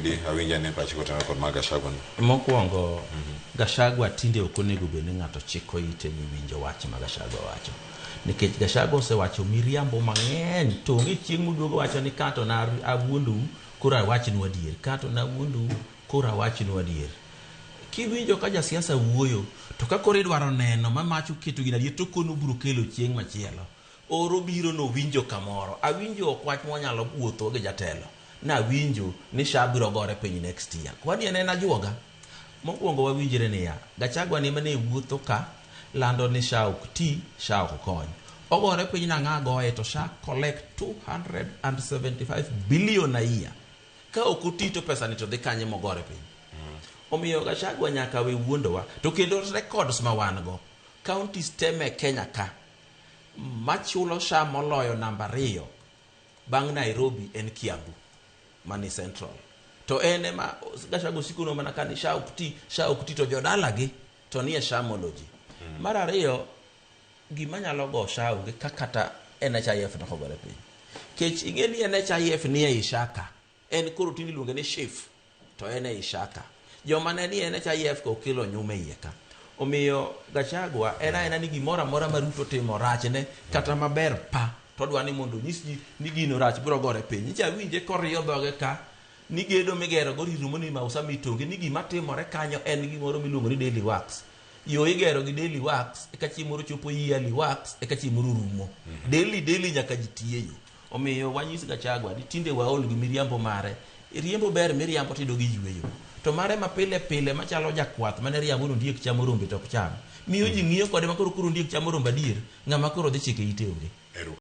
Daudi awinja ne pachi kotana kod Gachagua. Mokwongo Gachagua tinde ok onego bed ni ng'ato chiko ite ni winjo wach ma Gachagua wacho. Nikech Gachagua osewacho miriambo mang'eny to onge chieng' moduogo wacho ni kato na awuondu koro awachnu adier. Kato na awuondu koro awachnu adier. Kiwinjo ka jasiasa wuoyo to ka koro idwaro neno mamacho keto gina adier to kono biro kelo chieng' machielo. Oro biro no winjo kamoro. Awinjo ok wach mwanyalo wuotho gi jatelo. Na winjo ni SHA biro gore piny next year. Kwani en ajuoga. Mokwongo wawinjire niya. Gachagua ni mane wuotho ka lando ni SHA ok ti, SHA ok kony. Ogore piny na ng'a goye to SHA collect 275 billion a year. Ka ok oti to pesa ni to dhi kanye mogore piny. Omiyo Gachagua nyaka we wuondowa. To kendo records ma wan go. Counties teme Kenya ka. Machulo SHA moloyo namba 2 bang' Nairobi en Kiambu. Mani Central. To ene ma Gachagua sikuno mana kani SHA ok ti to jodala gi to nie SHA moloji. Mar ariyo gima nyalo go SHA onge kakata NHIF no kogore piny. Kech ing'e ni NHIF ni e Ishaka. En koro tini luonge ni Shif to en e Ishaka. Joma ne ni NHIF ko kelo nyume iye ka. Omiyo Gachagua ena ni gimora mora maruto timo rachne kata maber pa to dwani mondo nyisji ni gino rach biro gore piny. Nicha winje koriyo dhoge ka ni gedo migero go rirumo ni mausa mitonge ni gima timore kanyo en gimoro miluongo ni Daily Works. Yo igero gi Daily Works eka chimoro chopo Yearly Works eka chimoro rumo. Daily nyaka jitiyeyo. Omiyo wanyisi Gachagua di tinde waol gi miriambo mare. Riembo ber miriambo tido gi yweyo. To mare ma pile machalo jakwath mane riambo no ndiek chamo rombe to ok cham. Miyo ji ng'iyo kode makoro ndiek chamo rombe adier ng'ama koro dhi chike ite onge.